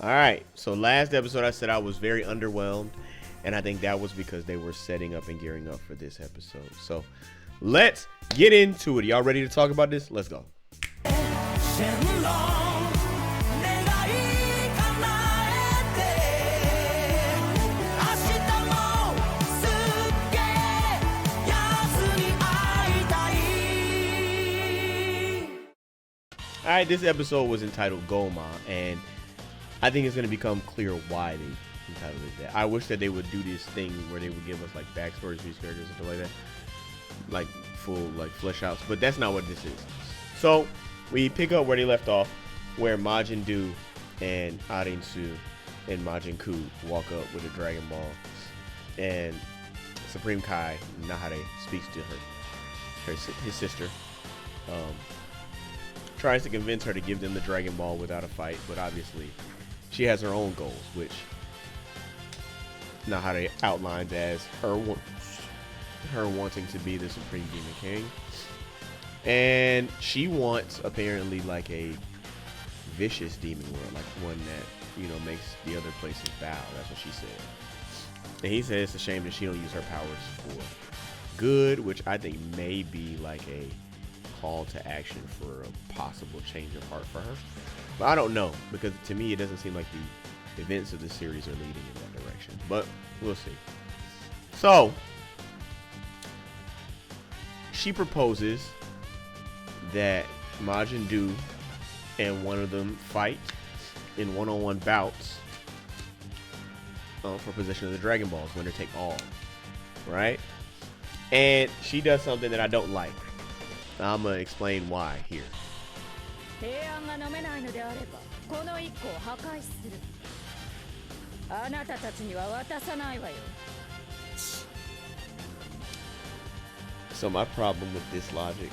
All right. So last episode, I said I was very underwhelmed, and I think that was because they were setting up and gearing up for this episode. So let's get into it. Y'all ready to talk about this? Let's go. All right, this episode was entitled Gomah, and I think it's going to become clear why they entitled it that. I wish that they would do this thing where they would give us like backstories for these characters and stuff like that, like full like flesh outs, but that's not what this is. So we pick up where they left off, where Majin Du and Arin Su and Majin Ku walk up with a Dragon Ball, and Supreme Kai Nahare speaks to his sister. Tries to convince her to give them the Dragon Ball without a fight, but obviously she has her own goals, which Nahare outlines as her wanting to be the Supreme Demon King. And she wants apparently like a vicious demon world, like one that, you know, makes the other places bow. That's what she said. And he says it's a shame that she don't use her powers for good, which I think may be like a call to action for a possible change of heart for her. But I don't know, because to me it doesn't seem like the events of the series are leading in that direction. But we'll see. So she proposes that Majin Du and one of them fight in one-on-one bouts for possession of the Dragon Balls, winner take all, right? And she does something that I don't like. I'm gonna explain why here. So my problem with this logic,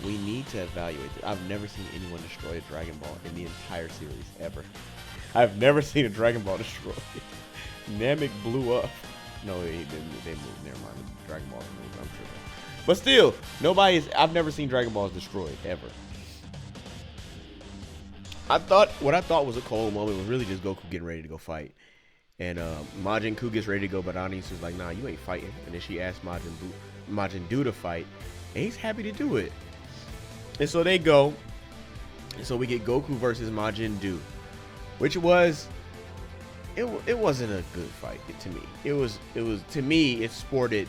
we need to evaluate it. I've never seen anyone destroy a Dragon Ball in the entire series, ever. I've never seen a Dragon Ball destroyed. Namek blew up. No, they moved. Never mind. The Dragon Balls moved, I'm sure. But still, I've never seen Dragon Balls destroyed, ever. What I thought was a cold moment was really just Goku getting ready to go fight. And Majin Ku gets ready to go, but Anis was like, nah, you ain't fighting. And then she asked Majin Du to fight, and he's happy to do it. And so they go. And so we get Goku versus Majin Du, which was, it wasn't a good fight to me. It was to me, it sported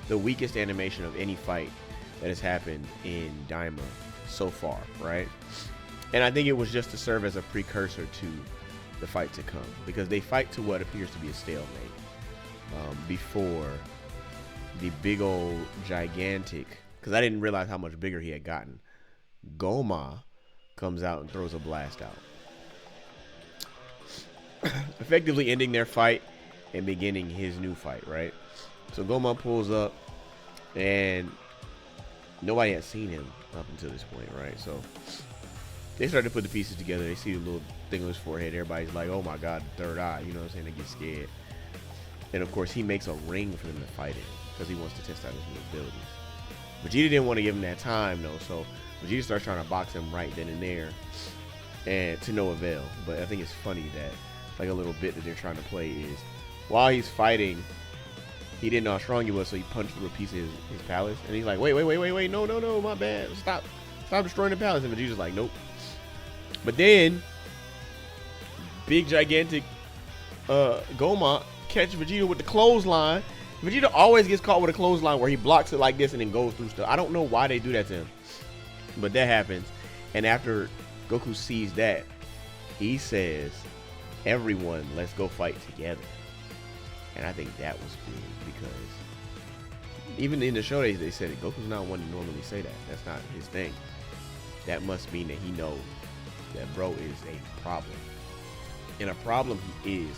the weakest animation of any fight that has happened in Daima so far, right? And I think it was just to serve as a precursor to the fight to come, because they fight to what appears to be a stalemate before the big old gigantic, because I didn't realize how much bigger he had gotten, Gomah comes out and throws a blast out, effectively ending their fight and beginning his new fight, right? So Gomah pulls up, and nobody had seen him up until this point, right? So they start to put the pieces together. They see the little thing on his forehead. Everybody's like, oh my God, third eye. You know what I'm saying? They get scared. And of course, he makes a ring for them to fight in because he wants to test out his new abilities. Vegeta didn't want to give him that time, though. So Vegeta starts trying to box him right then and there, and to no avail. But I think it's funny that, like, a little bit that they're trying to play is, while he's fighting, he didn't know how strong he was, so he punched through a piece of his palace. And he's like, wait, no, my bad. Stop destroying the palace. And Vegeta's like, nope. But then, big, gigantic Gomah catch Vegeta with the clothesline. Vegeta always gets caught with a clothesline where he blocks it like this and then goes through stuff. I don't know why they do that to him, but that happens. And after Goku sees that, he says, everyone, let's go fight together. And I think that was big, because even in the show they said it, Goku's not one to normally say that. That's not his thing. That must mean that he knows that bro is a problem. And a problem he is.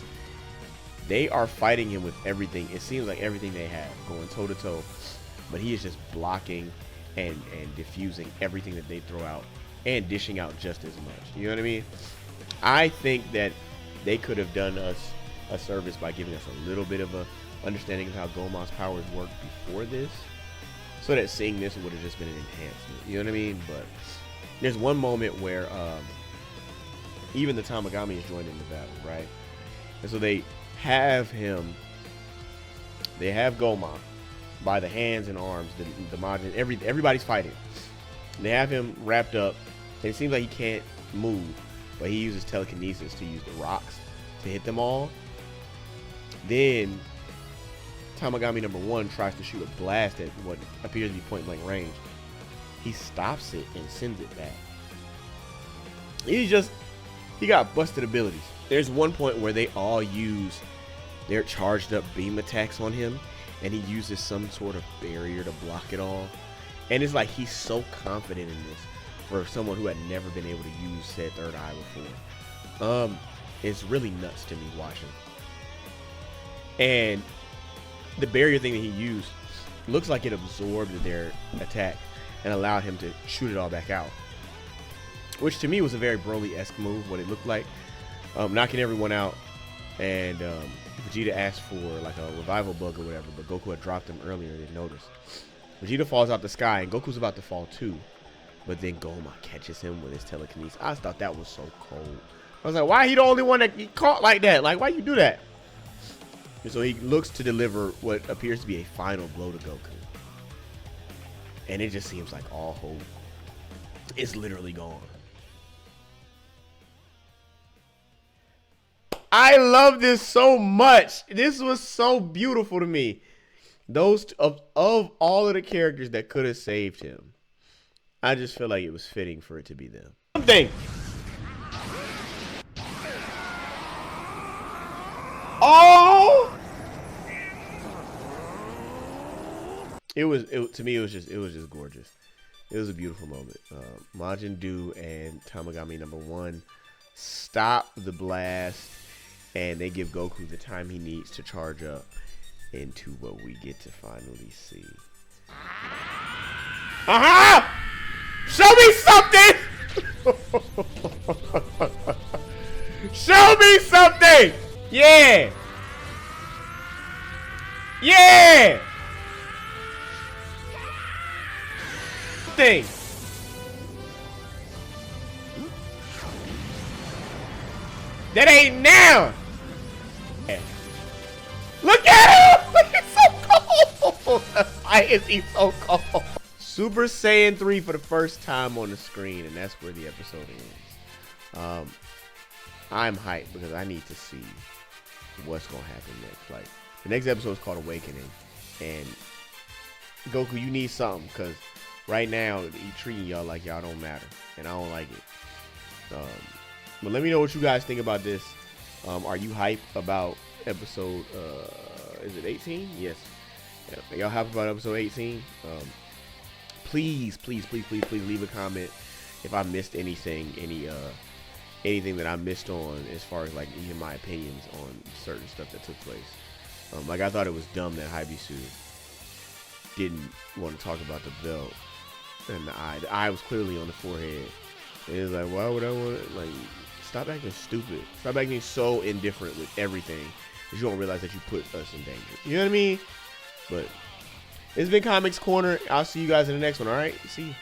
They are fighting him with everything. It seems like everything they have, going toe to toe. But he is just blocking and diffusing everything that they throw out and dishing out just as much. You know what I mean? I think that they could have done us a service by giving us a little bit of a understanding of how Gomah's powers work before this, so that seeing this would have just been an enhancement. You know what I mean? But there's one moment where even the Tamagami is joined in the battle, right? And so they have him. They have Gomah by the hands and arms. The Majin, everybody's fighting. They have him wrapped up. And it seems like he can't move, but he uses telekinesis to use the rocks to hit them all. Then Tamagami number 1 tries to shoot a blast at what appears to be point blank range. He stops it and sends it back. He got busted abilities. There's one point where they all use their charged up beam attacks on him, and he uses some sort of barrier to block it all. And it's like he's so confident in this for someone who had never been able to use said third eye before. It's really nuts to me watching. And the barrier thing that he used looks like it absorbed their attack and allowed him to shoot it all back out, which to me was a very Broly-esque move, what it looked like. Knocking everyone out, and Vegeta asked for like a revival bug or whatever, but Goku had dropped him earlier and didn't notice. Vegeta falls out the sky, and Goku's about to fall too, but then Gomah catches him with his telekinesis. I thought that was so cold. I was like, why he the only one that get caught like that? Like, why you do that? And so he looks to deliver what appears to be a final blow to Goku. And it just seems like all hope is literally gone. I love this so much. This was so beautiful to me. Those of all of the characters that could have saved him, I just feel like it was fitting for it to be them. Something. Oh! To me it was just gorgeous. It was a beautiful moment. Majin Buu and Tamagami number 1 stop the blast, and they give Goku the time he needs to charge up into what we get to finally see. Aha! Show me something! Show me something! Yeah! Yeah! Thing. That ain't now. Look at him! He's so cold. Why is he so cold? Super Saiyan 3 for the first time on the screen, and that's where the episode ends. I'm hyped because I need to see what's gonna happen next. Like, the next episode is called Awakening, and Goku, you need something, because right now he's treating y'all like y'all don't matter, and I don't like it. But let me know what you guys think about this. Are you hyped about episode is it 18? Yes. Yeah. Y'all hyped about episode 18? Please leave a comment if I missed anything, anything that I missed on as far as like even my opinions on certain stuff that took place. Like, I thought it was dumb that Haibisu didn't want to talk about the belt and the eye. The eye was clearly on the forehead. And it was like, why would I want to, like, stop acting stupid. Stop acting so indifferent with everything that you don't realize that you put us in danger. You know what I mean? But it's been Comics Corner. I'll see you guys in the next one, all right? See you.